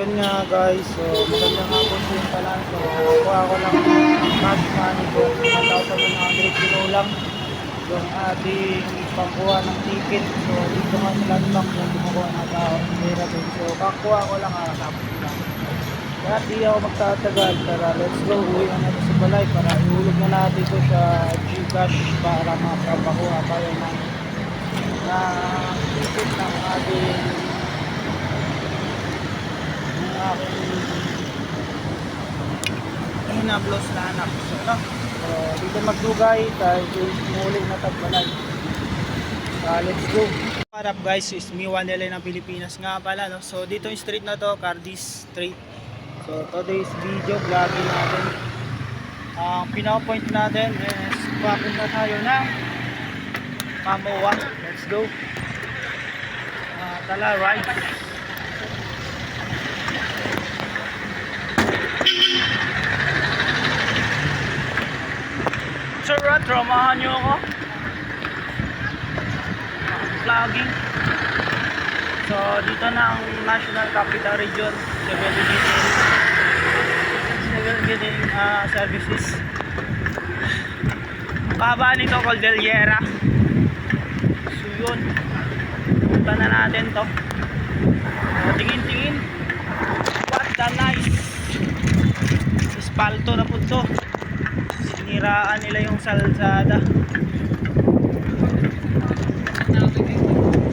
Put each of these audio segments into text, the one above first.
yun nga guys, so magandang hapon po yung pala. So ako lang cash money ko, 1,100 kinulang yung ating pangkuha ng ticket. So dito nga sa landmark yung kumukuha na tao pera doon. So kakuha ko lang tapos lang. Kaya di ako magtatagal, tara let's go, uwi na natin sa balay para ihulog na natin ito sa Gcash para makapakuha tayo ng ticket ng ating hinablos na anak. So, no? So dito magdugay tayo muling na tagbalay. Let's go. What up guys, is me Wanele ng Pilipinas nga pala, no? So dito yung street na to, Cardis Street. So today's video vlogging natin. Ang pinapoint natin is papunta tayo ng Pamoa. Let's go. Tala ride. Sir, tromahan nyo ako vlogging. So dito na ang National Capital Region Civil Engineering Services. Baba nito Cordillera. So yun, punta na natin to. Tingin-tingin, what the nice espalto na po to. Siniraan nila yung salsada.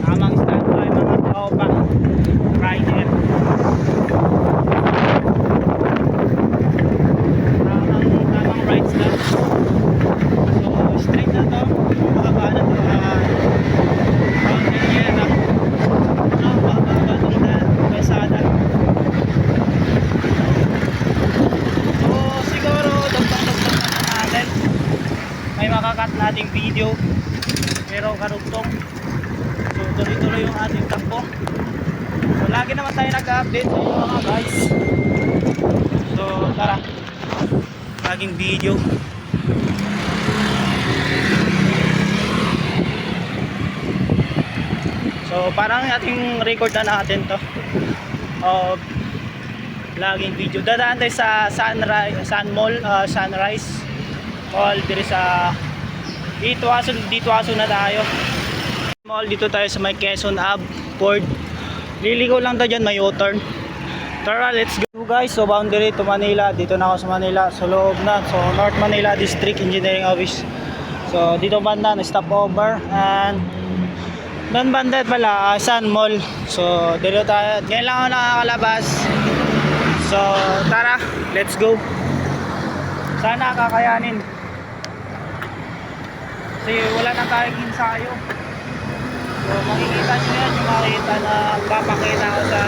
Tamang standby mga tropa rider. Tamang right stand. So straight na to, makaba na to Cordillera. Makaba itong kalsada. So siguro may makakat nating video pero karugtong. So tuloy-tuloy yung ating takbo. So lagi naman tayo nag-update sa inyo mga guys. So tara, laging video. So parang ating record na natin to laging video. Dadaan tayo sa Sunrise Mall dito sa dito aso na tayo mall. Dito tayo sa may Quezon Ave Ford. Liligaw lang tayo dyan, may U-turn. Tara let's go guys. So boundary to Manila, dito na ako sa Manila, sa loob na. So North Manila District Engineering Office. So dito banda na stop over, and doon banda pala Sun Mall. So dito tayo, ngayon lang ako nakakalabas. So tara let's go. Sana kakayanin kasi wala na tayong ensayo. So makikita nyo yan, yung makikita na papakita ko sa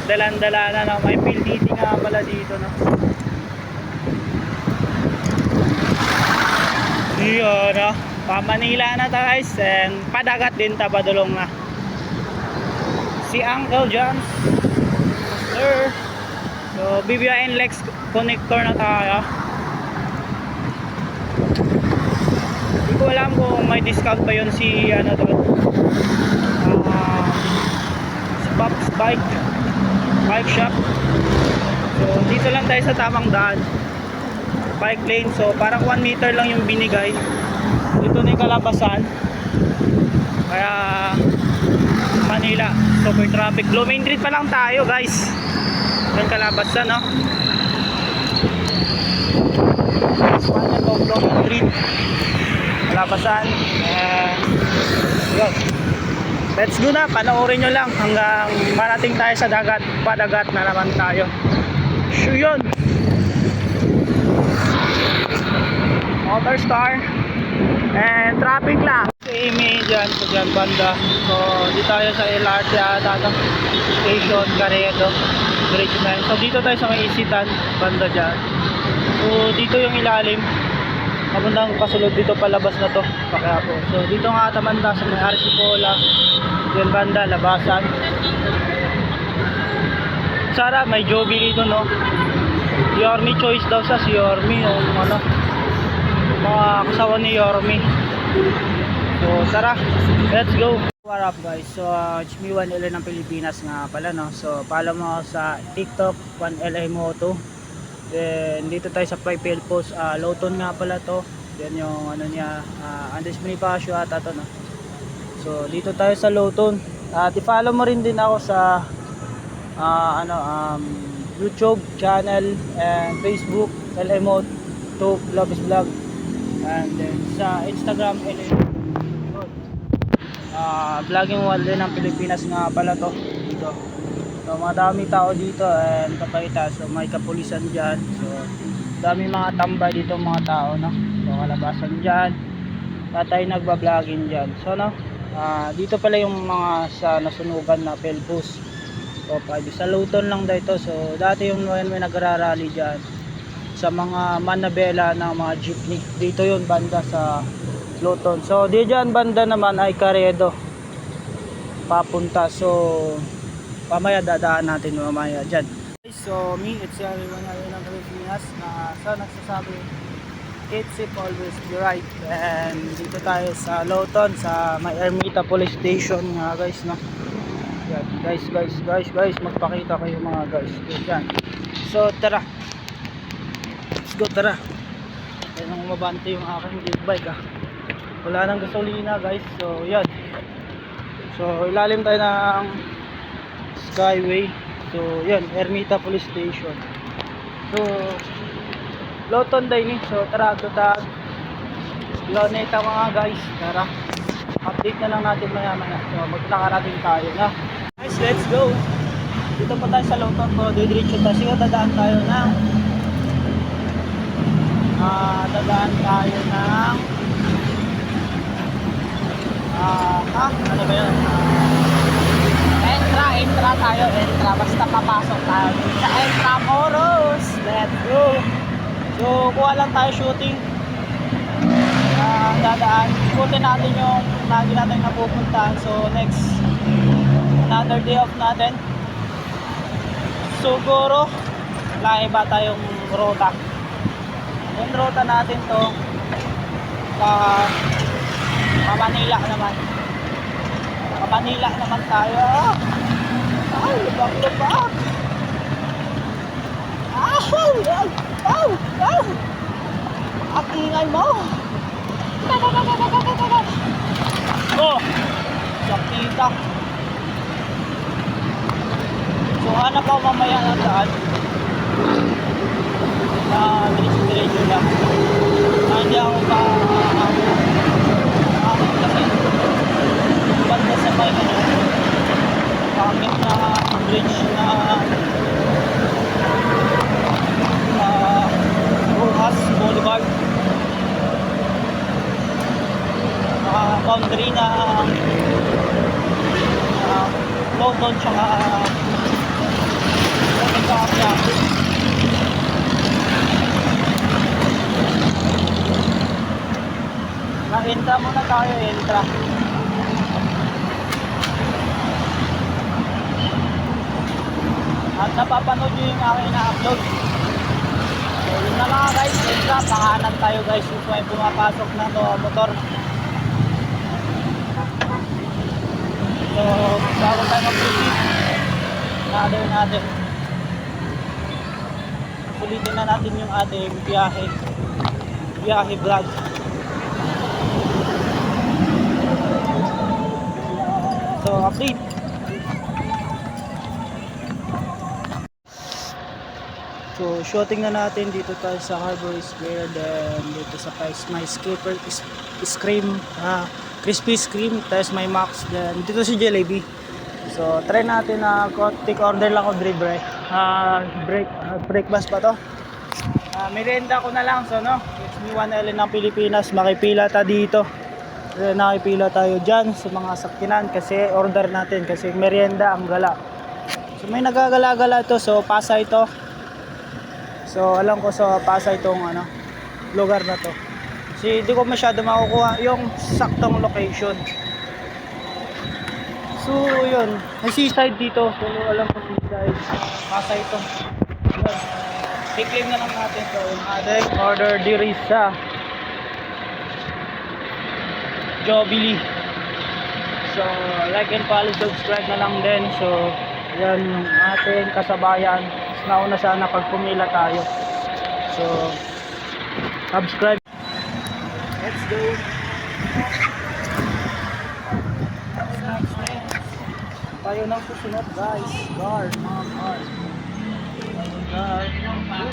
dalan-dala na may PLDT nga pala dito, no? Yun, no? Pa Manila na tayo guys, and padagat din tapadulong na si Uncle John sir. So BBIN Lex connector na tayo. Hindi ko alam kung may discount pa yun si ano to, si Pops Bike Shop. So dito lang tayo sa tamang daan, bike lane. So parang 1 meter lang yung binigay. Dito na yung kalabasan, kaya Manila super traffic. Low main street pa lang tayo guys, yung kalabasan, no? Espanya to Low main street kalabasan. Yun. Let's go na, panoorin nyo lang hanggang marating tayo sa dagat. Padagat na naman tayo. So yun, Motor Star and traffic lang sa Amy dyan sa dyan banda. So dito tayo sa LRT ata station Caredo Bridgeman. So dito tayo sa may Isitan banda dyan. So dito yung ilalim, papuntang kasulod dito palabas na to Paquiapo. So dito nga tamanda sa may Arcipola yun banda labasan. Sarap, may Joby dito, no? Yorme choice daw sa si Yorme, yung ano, mga kasawa ni Yorme. So tara, let's go. What up guys? So it's me 1LA ng Pilipinas nga pala no. So follow mo ako sa TikTok 1LA Moto. Then dito tayo sa profile post, Lawton nga pala to. Then yung ano niya, Andes Bonifacio ata to no. So dito tayo sa Lawton. At i-follow mo rin din ako sa YouTube channel and Facebook LA Moto Lopez Vlog. And then sa Instagram LA vlogging wall din ng Pilipinas nga pala to dito. So madami tao dito and kapakita, so may kapulisan dyan, so dami mga tambay dito mga tao no. So kalabasan dyan at tayo nagba-vlogging dyan. So no, dito pala yung mga sa nasunugan na pelpos. So sa Lawton lang dito. So dati yung may nagrarally dyan sa mga manabela ng mga jeepney, dito yun banda sa Lawton. So di dyan banda naman ay Caredo papunta. So pamaya dadaan natin mamaya dyan. So me, it's everyone ng Pilipinas na nagsasabi keep safe, always be right. And dito tayo sa Lawton sa may Ermita Police Station nga guys no. Yan, guys magpakita kayo mga guys dyan. So tara, let's go, tara. Yan ang umabante yung aking big bike wala nang gasolina guys. So yan, so ilalim tayo ng Skyway. So yan, Ermita Police Station. So Lawton day ni. So tara, tutag Luneta mga guys. Tara, update na lang natin maya maya. So maglalakad tayo na guys, let's go. Dito pa tayo sa Lawton. So didiretso tayo. Sige, dadaan tayo ng ano ba yun? Entra tayo, basta papasok tayo sa Intramuros. Let's go. So kuha lang tayo shooting, dadaan, ikutin natin yung lagi natin napupuntahan. So next, another day off natin, siguro lahi ba tayong rota. Yung rota natin to Manila naman tayo. Ay, lubak. At ingay mo. Oh, sakita. So hanap ako mamaya ng daan na diretso lang. Hindi ako kasi banda sa may pangit na bridge na Rojas Boulevard, boundary na Lawton tsaka Quiapo. Entra muna tayo, entra. At napapanood nyo yung aking na-upload. So yun na mga guys, entra, pakanan tayo guys. Yung may pumapasok na motor. So bago tayo mag-proceed, natin sulitin na natin yung ating biyahe vlog. So update. So shooting na natin dito tayo sa Harbor Square, then dito sa my skipper scream, crispy scream, tapos may Max, then dito si Jollibee. So try natin na take order lang ako breakfast pa to. Merienda ko na lang. So no, it's me 1LA ng Pilipinas. Makipila ta dito. Nakipila tayo dyan sa mga sakyanan kasi order natin kasi merienda ang gala. So may nagagala-gala ito, so Pasay ito. So alam ko sa Pasay itong lugar na to. Kasi hindi ko masyado makukuha yung saktong location. So yun, may seaside dito. So alam ko seaside, Pasay ito. I-claim na lang natin ito. Yung ating order diri sa Jollibee. So like and follow, subscribe na lang din. So yan yung ating kasabayan. Nauna sana pag pumila tayo. So subscribe. Let's go. Tayo ng susunod guys. Guard, mga guard. Guard.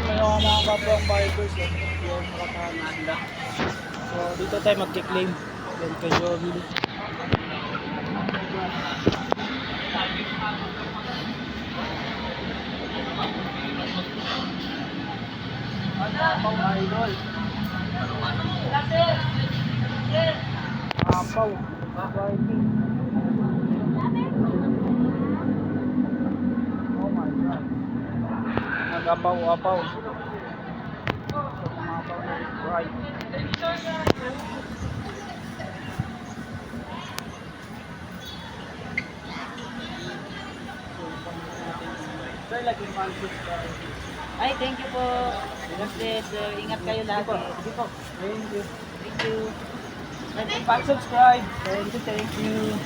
May mga kapang bikers yung makakahanan sila. So dito tayo magki-claim. Then kay Jovi. Mga idol. Apaw. Viking. Oh my God. Nag-apaw-apaw. So, kumapaw na yung bright. Sir, lagi mansus ka. Ay, thank you po. God bless. Ingat kayo lahat. Sige po. Thank you. Thank you. Pag-subscribe. Thank you.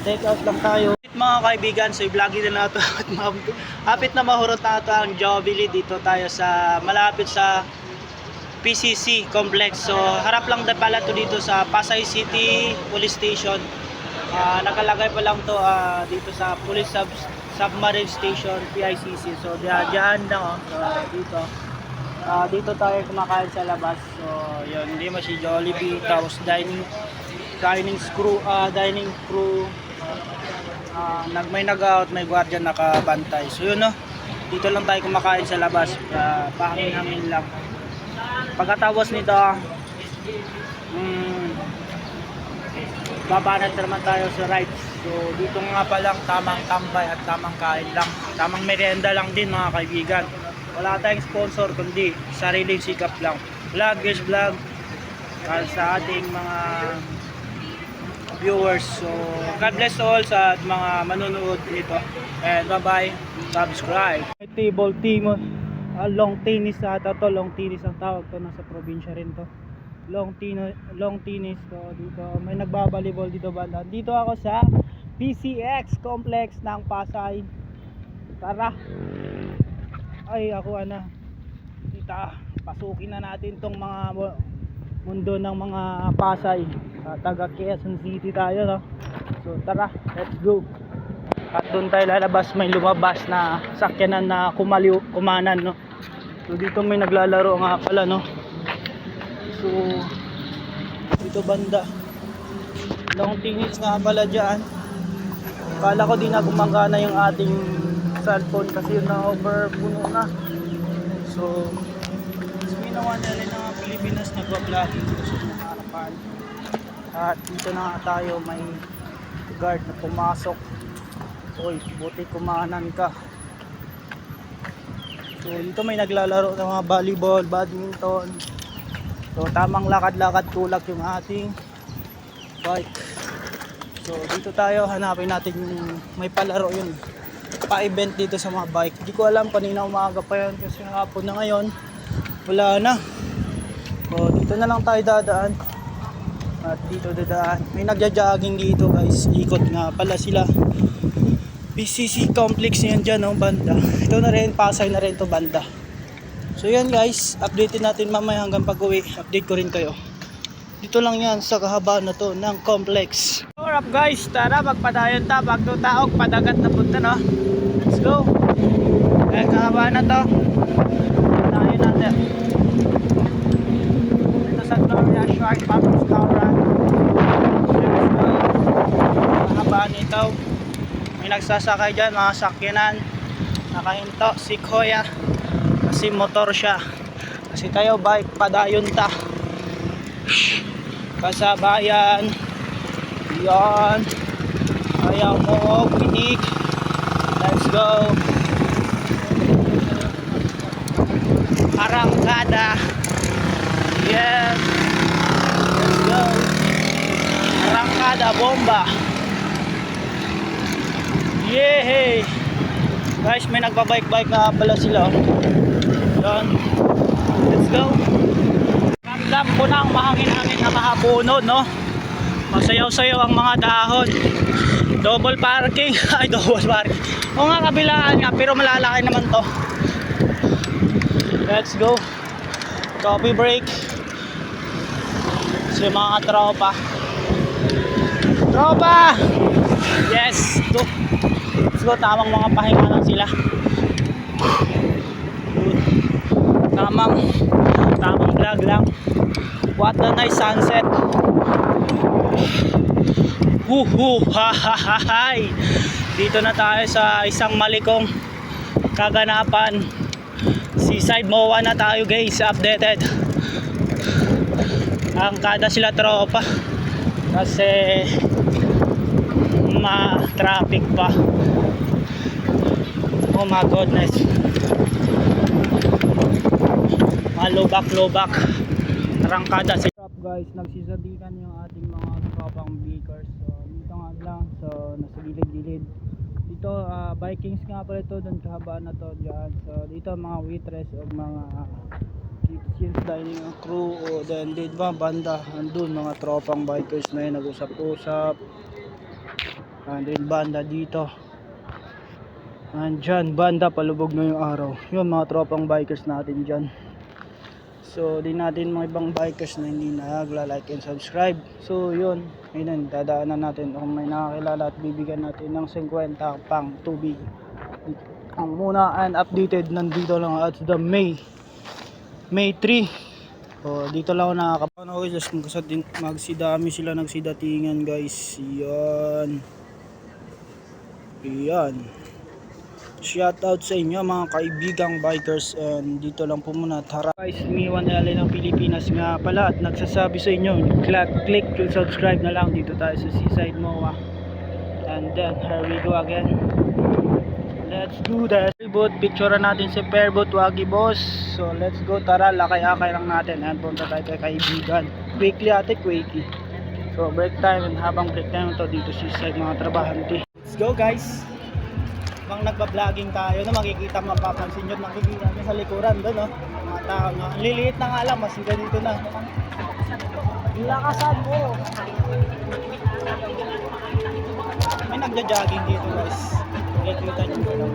Take out lang tayo. Mga kaibigan, so i-vlogin na nato at hapit na mahurot na ito ang Jobili. Dito tayo sa malapit sa PCC complex. So harap lang na pala to dito sa Pasay City Police Station. Nakalagay pa lang to dito sa Police Submarine Station PICC. So diyan na dito. Dito tayo kumakain sa labas. So yun, hindi mo si Jollibee, tapos dining crew. May nag-out, may guardian nakabantay. So yun, no, dito lang tayo kumakain sa labas, pahangin-hangin lang. Pagkatapos nito, babanat naman tayo sa rides. So dito nga pa lang, tamang tambay at tamang kain lang, tamang merienda lang din mga kaibigan. Wala tayong sponsor kundi sariling sikap lang. Vloggers vlog sa ating mga viewers. So God bless all sa mga manonood dito, and bye bye, subscribe. Table team, long tennis ata to, long tennis ang tawag to, nasa probinsya rin to, long tennis to. Dito may nagbabalibol dito banda. Dito ako sa PCX complex ng Pasay. Tara. Ay ako kita, pasukin na natin tong mga mundo ng mga Pasay. Taga Quezon City tayo, no? So tara, let's go. At doon tayo lalabas, may lumabas na sakyanan na kumanan, no? So dito may naglalaro nga pala, no? So dito banda, long tennis nga pala dyan. Kala ko di na gumagana yung ating cellphone kasi yun na overpuno na. So ginawa na rin ng Pilipinas nagpa-vlogging sa mga harapan. At dito na nga tayo, may guard na pumasok. Uy, buti kumanan ka. So dito may naglalaro ng mga volleyball, badminton. So tamang lakad-lakad, tulak yung ating bike. So dito tayo, hanapin natin yung may palaro yun, pa-event dito sa mga bike. Hindi ko alam, kanina umaga pa yan kasi hapon na ngayon. Wala na. So dito na lang tayo dadaan. At dito dadaan. May nagja-jogging dito guys. Ikot nga pala sila. PCC complex yan dyan, no, banda. Ito na rin, Pasay na rin to banda. So yan guys, update natin mamaya hanggang pag-uwi. Update ko rin kayo. Dito lang yan sa kahabaan na to ng complex. What's up guys? Tara, magpadayon ta. Pagtutaog, padagat na punta, no? Let's go. Dahil kahabaan na to. Padayon natin. Dito sa Gloria Shark Pub Restaurant. Kahabaan nito. May nagsasakay dyan, mga sakyanan. Nakahinto si Kuya kasi motor siya. Kasi tayo bike, padayon ta. Kasabayan. Yan. Ayaw mo pinik. Let's go. Arangkada. Yes. Let's go. Arangkada bomba. Yehey. Guys, may nagbabike-bike na pala sila. Yan. Let's go. Ramdam ko na ang mahangin-hangin na mahapon, no? Masayaw-sayaw ang mga dahon. Double parking. Ay, double parking. O nga, kabilaan nga, pero malalaki naman to. Let's go. Coffee break. So, mga tropa. Tropa! Yes! Go. Let's go. Tamang mga pahinga lang sila. Tamang vlog lang. What a nice sunset. Ha ha ha ha. Dito na tayo sa isang malikong kaganapan. Seaside MOA na tayo guys, updated. Ang kada sila tropa kasi ma-traffic pa. Oh my goodness. Malubak-lubak. Tarangkada si guys, nagsisadikan yung ating mga tropang bakers. So dito nga lang, so nasa gilid-gilid. Dito Vikings nga pala ito, doon kahabaan na to dyan. So dito mga waitress o mga kitchens dining crew, o then dito ba banda andun mga tropang bikers na yun nag-usap-usap. And then banda dito, andyan banda palubog na yung araw. Yun mga tropang bikers natin dyan. So di natin mga ibang bikers na hindi nagla-like and subscribe. So yun, ayun, dadaanan natin kung may nakakilala at bibigyan natin ng 50 pang tubig. Ang muna and updated nandito lang at the May 3. So dito lang ako nakakapano guys, kung magsidami sila nagsidatingan guys. Yan. Yan. Shout out sa inyo mga kaibigang bikers, and dito lang po muna. Tara guys, Miwan LA ng Pilipinas nga pala at nagsasabi sa inyo, click to subscribe na lang. Dito tayo sa Seaside MOA. And then here we go again. Let's do that. Pairboat, picturean natin si Pairboat Wagi boss. So let's go, tara, lakay-akay lang natin. And punta tayo kay kaibigan. Quickly ate, quickie. So break time, and habang break time ito dito sa Seaside mga trabahante. Let's go guys. Bang nagba-vlogging tayo na makikita, mapapansin nyo, makikita nyo sa likuran doon, no? Mga tao na liliit na nga lang, mas ganito na. Lakasan mo. May nagja-jogging dito guys. Makikita nyo doon.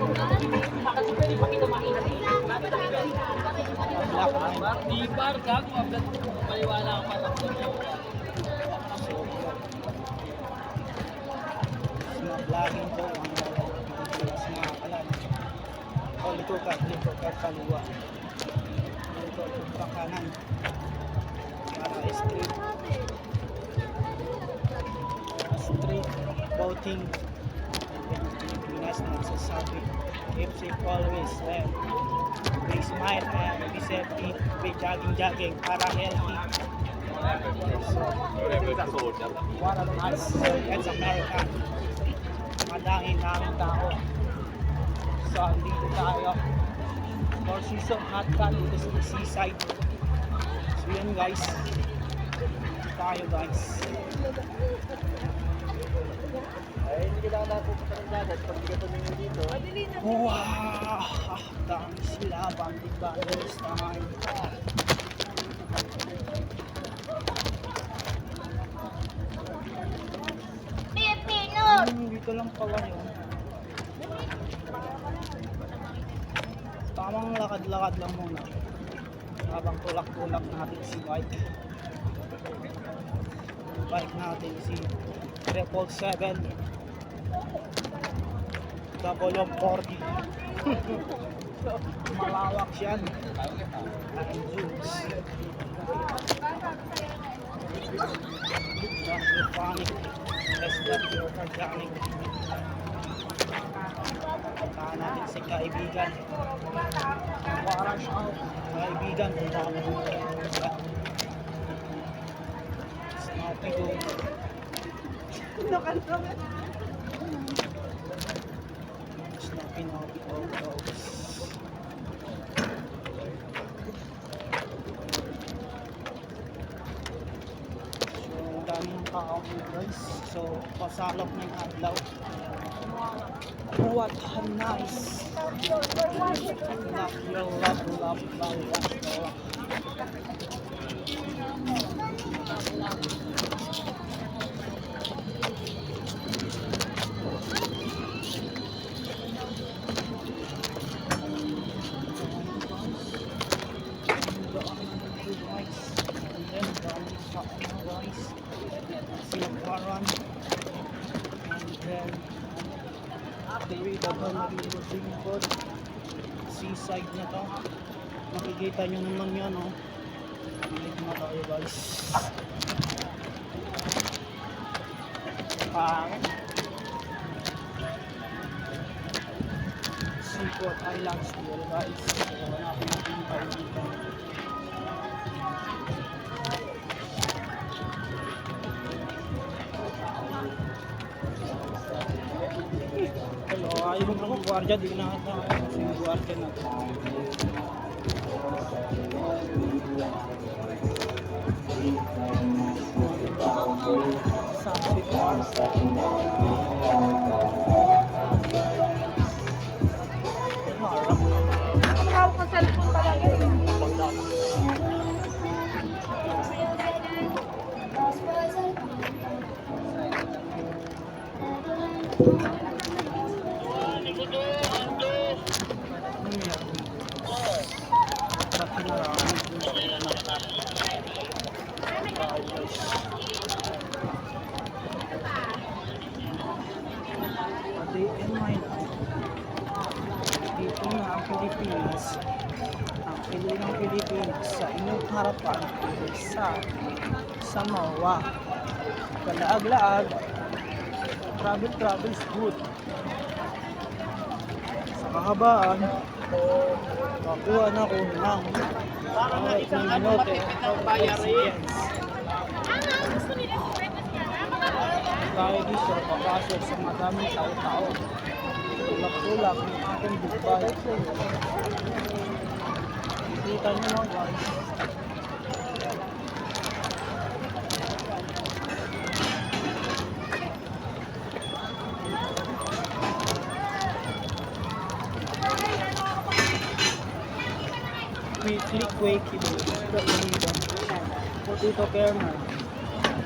Ibar ka kung paliwala ka pa. So vlogging to. Oh, likod ka kaliwa. Likod ka kanan. Para straight. Straight boating. Pilipinas na nagsasabi. Keep safe always. Be smile and be safety. Be jogging para healthy. So, what a nice. That's America. Madaming tao. So dito tayo for season hot cut dito sa seaside. So yun guys, tayo guys. Ay hindi lang napupunta ng dagat pag hindi ka tumingin dito. Wow, dami sila, banding time. Dito lang pala yun. Tamang lakad-lakad lang muna habang tulak-tulak natin si bike natin, si 777 40. Malawak yan ang juice. Panic SW organic. Puntahan natin si kaibigan. Para siya kaibigan, puntahan natin siya. Snappy go. Snappy go. So daming tao guys. So pasalok ng adlaw. What a nice. Love. side na to. Makikita nyo naman yan, oh. Balik na tayo, guys. Seaport Islands dito, guys. So, hanapin natin yung tayo dito. Hello, ayaw mo ng guardia, di na ata yung guardia natin. Sunset Park. Tawag ko cellphone talaga eh. Dito na ang Pilipinas. Ang Pilipinas, Pilipinas sa inyong harapan sa Samoa. Kalaag-laag. Travel is good. Sa kahabaan, makuha na ko ng Para na isang ano matipid ng bayarin. Tayo dito, papasok sa madaming tao-tao. Tulak-tulak ng ating Dubai. Kita nyo mo, guys. Quickly, Potato Kerner.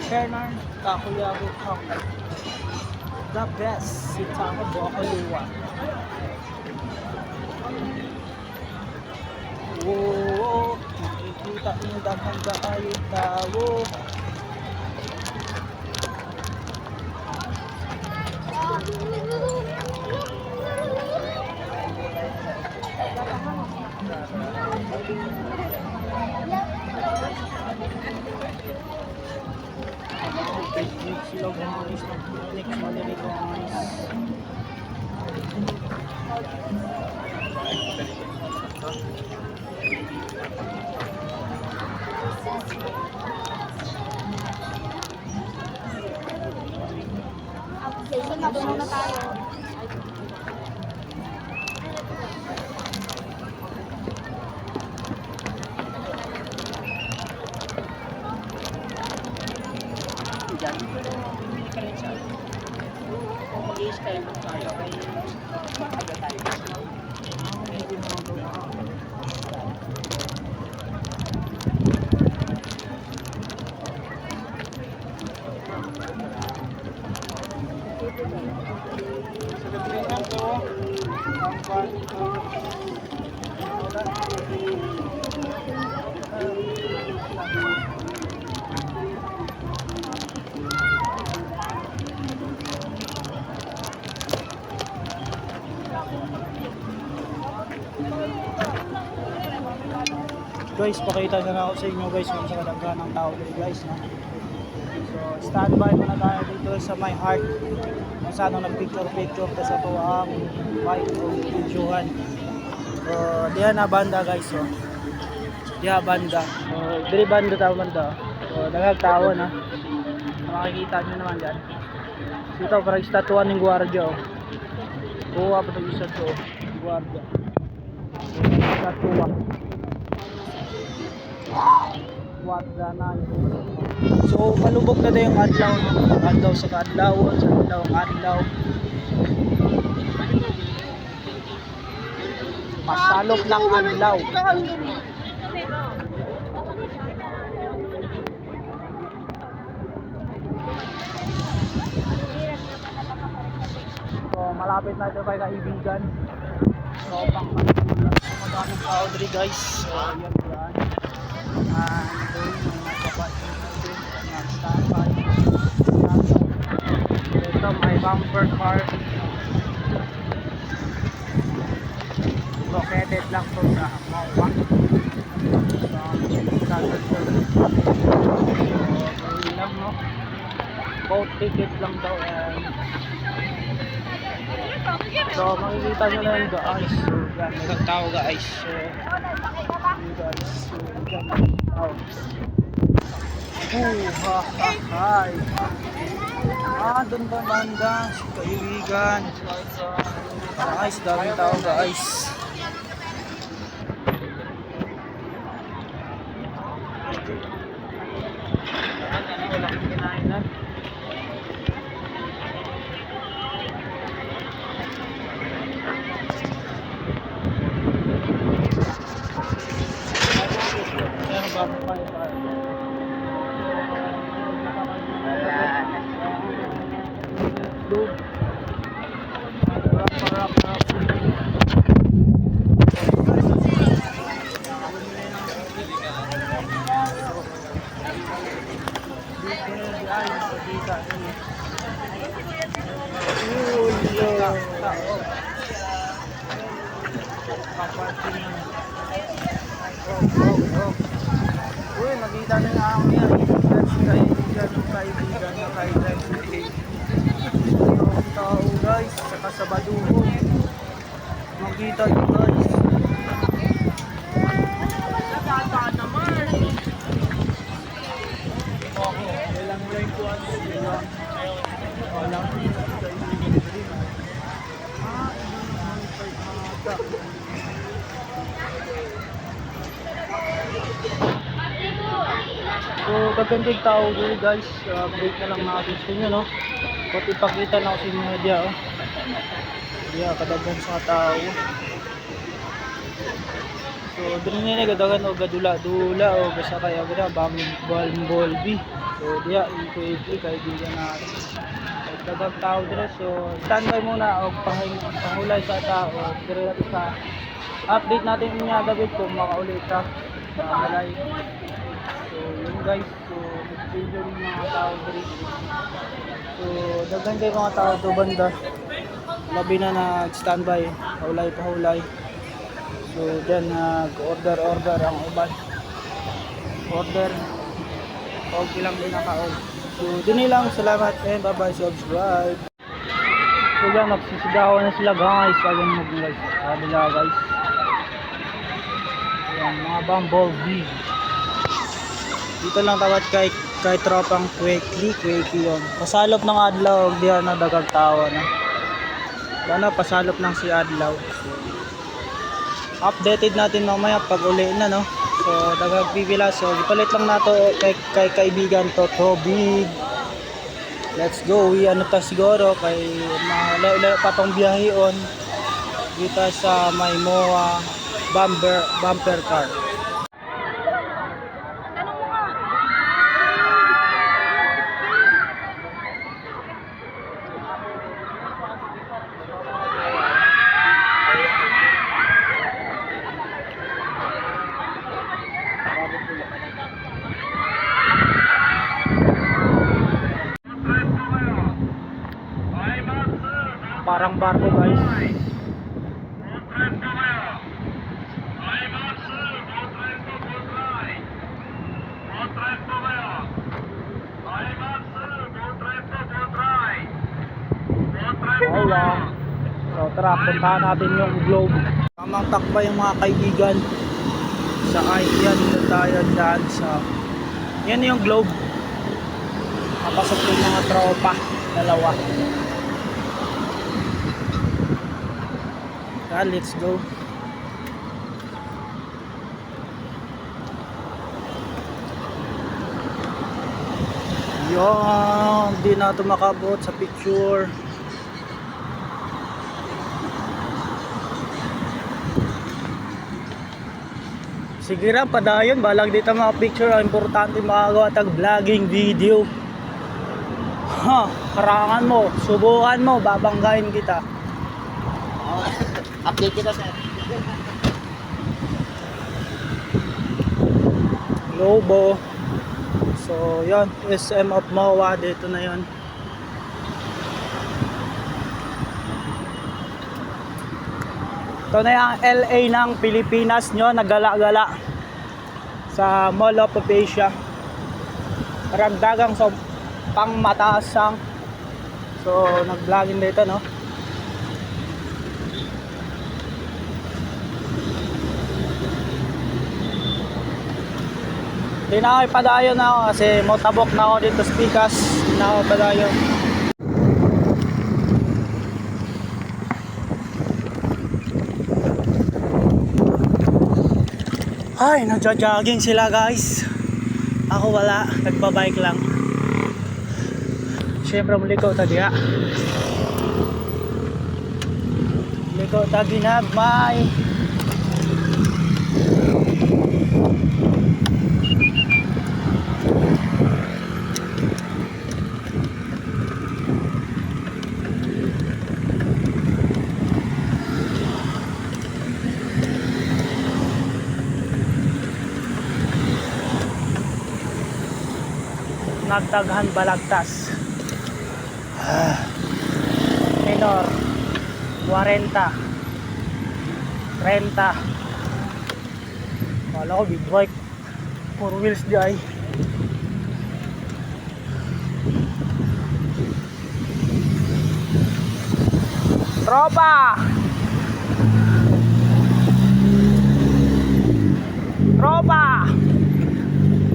Kerner, Takoyaki Kong. The best si Taco Bocoluwa. Oo, nakikita niyo dapat kayo tao. Sila gumalis ng next malilito ang mais. Nabunong na tayo. Mag-i-style lang tayo. Mag-aga tayo. Sa gabi na to, ang bali ko. Guys, pakita na ako sa inyo guys kung sa kadaghan ng tao dito guys, no? So, standby muna tayo dito sa my heart. Kung saan nagpicture-picture ka sa tuwang bike o videohan. So, diha na banda guys, so. Diha banda. So, diri banda tao banda. So, daghang tao na. Makikita nyo naman dyan. So, ito, parang estatuan ng gwardiya, oh. Kuha pa ito isa to, gwardiya. So, estatuan. Gwardiya na yun. So, palubog na yung adlaw, no? Adlaw sa kadlaw, sa adlaw ang adlaw. Pasalok ng adlaw. So, malapit na ito kay kaibigan. So, pang magamit tao diri guys. So, yan yan. And doon may nagpapat nag-standby. Ito may bumper car. Okay rated lang po sa MOA. Sa lang, no? Boat ticket lang daw. So makikita nyo na yun guys. So yan, nagtao guys. So yun guys. So yan, nagtao. Hi. Doon ba banda? Si kaibigan. Guys, daming tao guys. Walang kinainan. Meron ba pa Uy, nakita na nga ako yan. Kaibigan na kaibigan. Ang tao guys, saka sa baduhon. Makita nyo guys. Ilang line po ano sila. Walang so, kagandig tao dito guys. Update na lang natin sa inyo, no? At ipakita na ako sa inyo dia, oh. Dia, kadaghan sa tao. So, doon nila kadagan o gadula-dula o basta kaya gada, bambolbi. So, dia, ito kaibigan natin. At dagang tao dito. So, standby muna o pangulay sa tao. Dire natin sa update natin niya David kung makaulit sa malay. So, yun guys. So, video ng mga tao dito. So, dagan kayo mga tao to banda. Labi na nag-standby, pahulay. So, dyan nag-order ang uban. Order. Okay lang din naka-on. So, din lang. Salamat and bye-bye. Subscribe. So, yan. Nagsisigawan na sila guys. Ayan mo guys. Sabi na guys. Ayan, mga bumblebee. Dito lang tawad kay tropang Quakey yun. Pasalop ng adlaw, diyan na dagang tao na. Ano, pasalop ng si adlaw. So, updated natin mamaya pag uli na, no. So, dagang pipila. So, ipalit lang nato kay kaibigan to Tobig. Let's go. Ano ta siguro kay malayo pa tong biyaheon dito sa Maymoa bumper car. Parang barko guys. Hola. So tara, puntahan natin yung globe. Tamang takba yung mga kaibigan. Sa yan dito tayo dyan sa yan yung globe. Kapasok yung mga tropa. Dalawa. Let's go. Yon, di na ito makabot sa picture. Sige ra, padayon balang dito mga picture. Ang importante makagawa tag vlogging video. Harangan mo, subukan mo, babanggain kita. Update kita sir. Lobo. So yon, SM of MOA dito na yon. Ito na yung LA ng Pilipinas nyo, nagala-gala sa Mall of Asia. Karagdagang sa pangmataasang. So, nag-vlogging dito, no? Hindi na ako ipadayon na ako kasi motabok na ako dito sa Pikas. Hindi na ako ipadayon. Ay, nagja-jogging sila guys. Ako wala, nagbabike lang. Siyempre muliko tadi ha. Muliko tadi nagmay. Nagtaghan balagtas. Minor 40 30. Wala ko big bike 4 wheels di ay. Tropa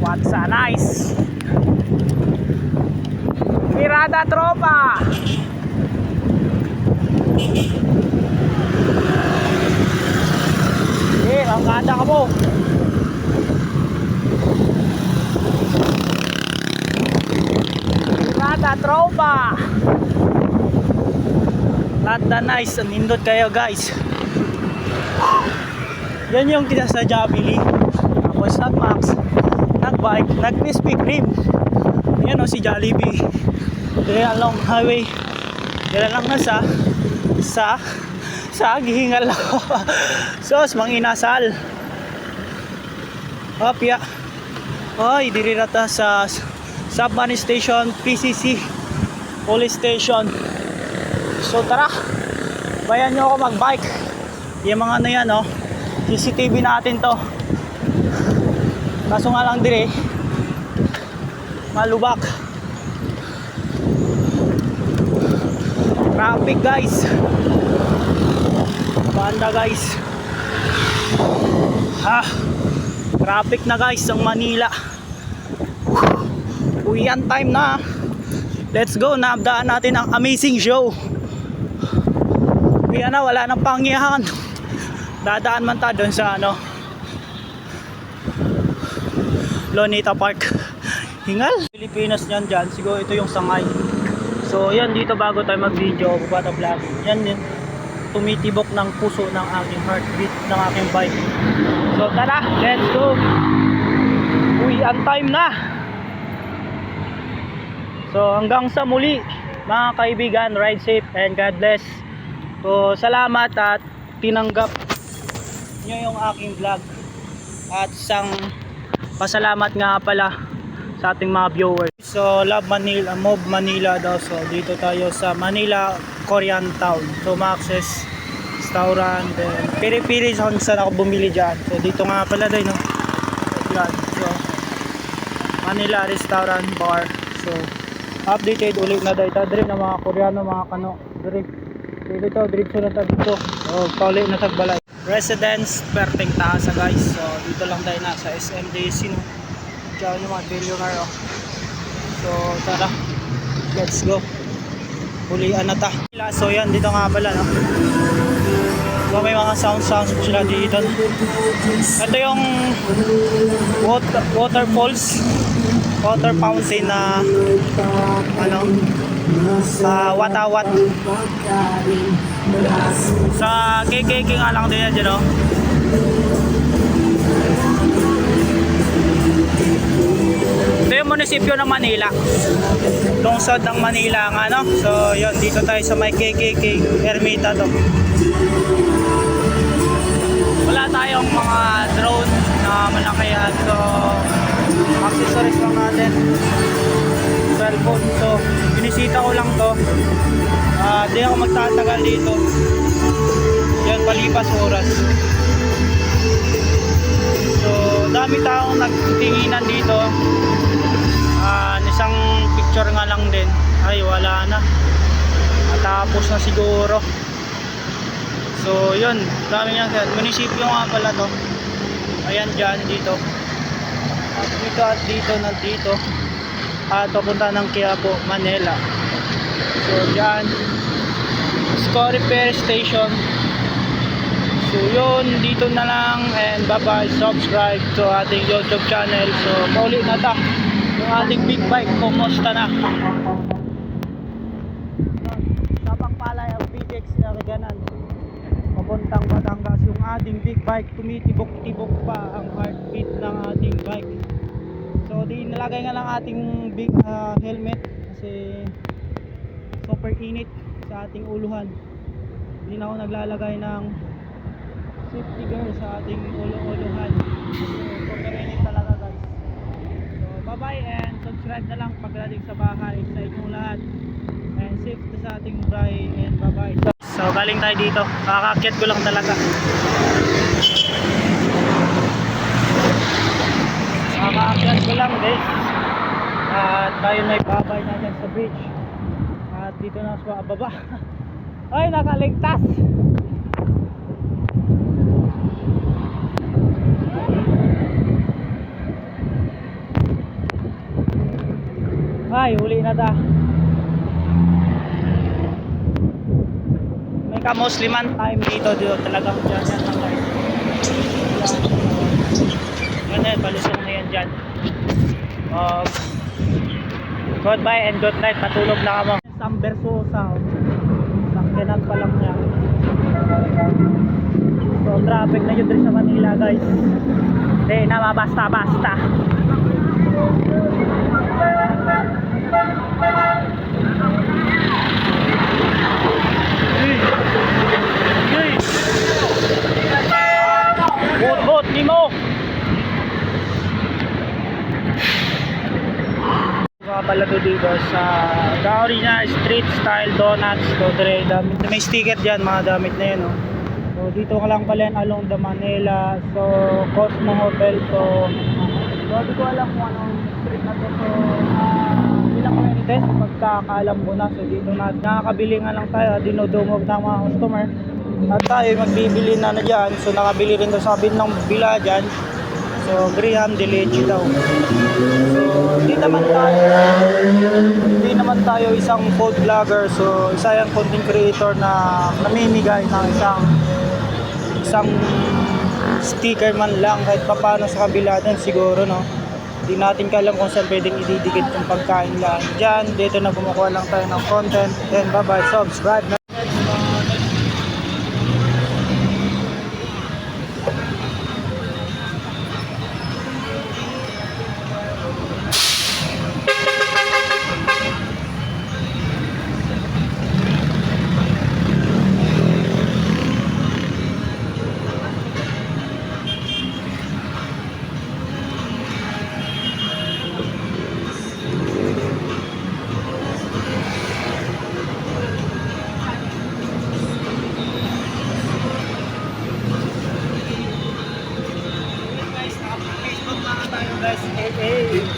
what's a nice Mirada tropa. Ang ganda ka mo. Mirada tropa. Lada nice. Nindot kayo guys. Yan yung tinasadya bili. Tapos nagmax, nagbike, nag-Krispy Kreme. Yan o si Jollibee. Dire along highway. Dire lang na sa gihingal ako. Sos manginasal. Opya. Oy, diri rata sa Submani Station, PCC Police Station. So tara. Bayan nyo ako magbike. Yung mga ano yan, no? CCTV natin to. Kaso nga lang dire malubak. Traffic guys. Banda guys. Ha. Traffic na guys ang Manila. Uwian time na. Let's go. Naabdaan natin ang amazing show. Uwian na, wala nang pangyahan. Dadaan man ta doon sa ano Lonita Park. Hingal. Pilipinas niyan dyan. Siguro ito yung Sangay. So yan dito bago tayo mag video bata vlog. Yan yun. Tumitibok ng puso ng aking heartbeat ng aking bike. So tara, let's go. Uwian time na. So hanggang sa muli mga kaibigan, ride safe and God bless. So salamat at tinanggap nyo yung aking vlog. At isang pasalamat nga pala sa ating mga viewers. So Love Manila, Mob Manila daw. So dito tayo sa Manila Korean Town. So ma-access restaurant, then piri-piri saan ako bumili dyan. So dito nga pala din, no? Yan. So Manila Restaurant Bar. So updated ulit na dito drip na mga Koreano, mga kano drip dito, drip na dito. So paulit na tagbalay residence perting taasa guys. So dito lang tayo na sa SMDC, no? Diyan yung mga billionaire, oh. So tara, let's go. Hulian na ta. So yan, dito nga pala, no? So may mga sounds sila dito, no? Ito yung waterfalls, water fountain na ano sa Watawat. Sa KKK nga lang din yan dyan, no? Ito yung munisipyo ng Manila, lungsod ng Manila nga, no? So yun, dito tayo sa may KKK Ermita to. Wala tayong mga drone na malakihan, so accessories lang natin, cellphone. So binisita ko lang to. Di ako magtatagal dito. Yan, palipas oras. So dami taong nagtinginan dito. Isang picture nga lang din, ay wala na, natapos na siguro. So yun, dami nga, munisipyo nga pala to. Ayan dyan, dito at dito at papunta ng Quiapo, Manila. So dyan Score Repair Station. So yun, dito na lang, and bye bye. Subscribe to ating YouTube channel. So paulit na ta yung ating big bike, kumusta na? Tapang palay ang PTX na kaganan papuntang Batangas. Yung ating big bike, tumitibok-tibok pa ang heartbeat ng ating bike. So di nalagay nga lang ating big helmet kasi super init sa ating uluhan. Hindi na ako naglalagay ng safety gear sa ating uluhan. So super init talaga guys. So bye bye, and subscribe na lang pagdating sa bahay sa inyong lahat, and safe to sa ating bye, and bye bye. So galing tayo dito, kakaakyat ko lang talaga. Kakaakyat ko lang guys. At tayo may babay na dyan sa bridge. At dito na sa baba. Ay, nakaligtas. Ay, huli na ta. May kamusliman time dito talagang dyan yan lang guys. Yan, palusong na yan dyan. Goodbye and good night, patulog na kamo. Sam Versosa, sakyanan pa lang niya. So traffic na yun rin sa Manila guys. Hindi na mabasta-basta. Bot ni mo. Balado dito sa Gaorina Street Style Donuts. So may sticker dyan, mga damit na yun, oh. So dito ka lang pala along the Manila. So Cosmo Hotel. So hindi ko alam kung anong street na to. So bilang communities, pagkakaalam ko na. So dito na nakakabili nga lang tayo, dinodumog ng mga customer. At tayo magbibili na dyan. So nakabili rin daw sa kabin ng bila dyan. So Graham Delege daw. So hindi naman tayo isang food vlogger. So isa yung content creator na namimigay ng isang sticker man lang kahit paano sa kabila din siguro, no. Hindi natin kalam kung saan pwedeng ididikit yung pagkain lang. Diyan, dito na kumukuha lang tayo ng content. And bye bye, subscribe na.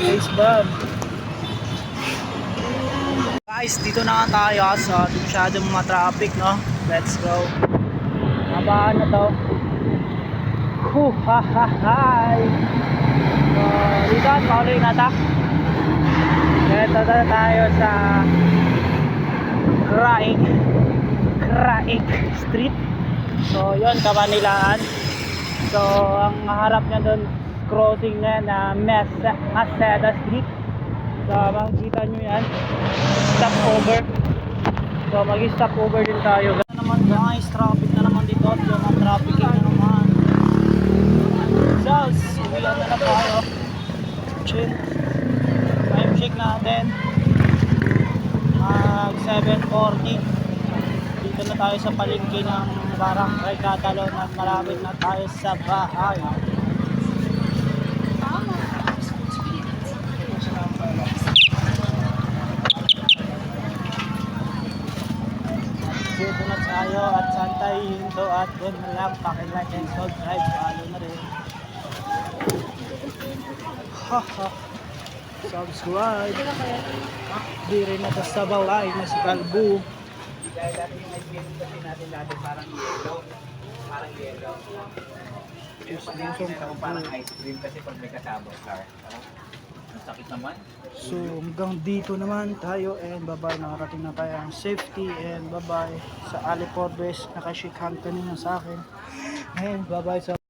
Facebook. Guys, dito na nga tayo sa masyadong mga traffic, no? Let's go. Habaan na to. Hi. So, dito at pauloy na ta. Dito na tayo sa Craig Street. So, yun, Kamanilaan. So, ang harap niya doon crossing na Maceda Street. So makikita nyo yan, stop over. So mag-stop over din tayo. Gano'n naman guys, traffic na naman dito. So mga traffic na naman. So uwian na tayo. Chill. Time check natin mag 7:40. Dito na tayo sa palengke ng Barangay Catalon at malapit na tayo sa bahay. Dito na tayo tayo at saan tayo hinto at doon na lang paki-like and subscribe, follow na rin. Haha, subscribe. Di rin na sa baway na si Kalbo. Dahil dati yung ice cream kasi natin dati parang yellow. Parang yellow. Yung pag nakikita ko parang ice cream kasi pag may kasama car. Ang sakit naman. So hanggang dito naman tayo and bye-bye, nakarating na tayo ang safety and bye-bye sa Ali Forbes, nakashake hand kanina sa akin and bye-bye sa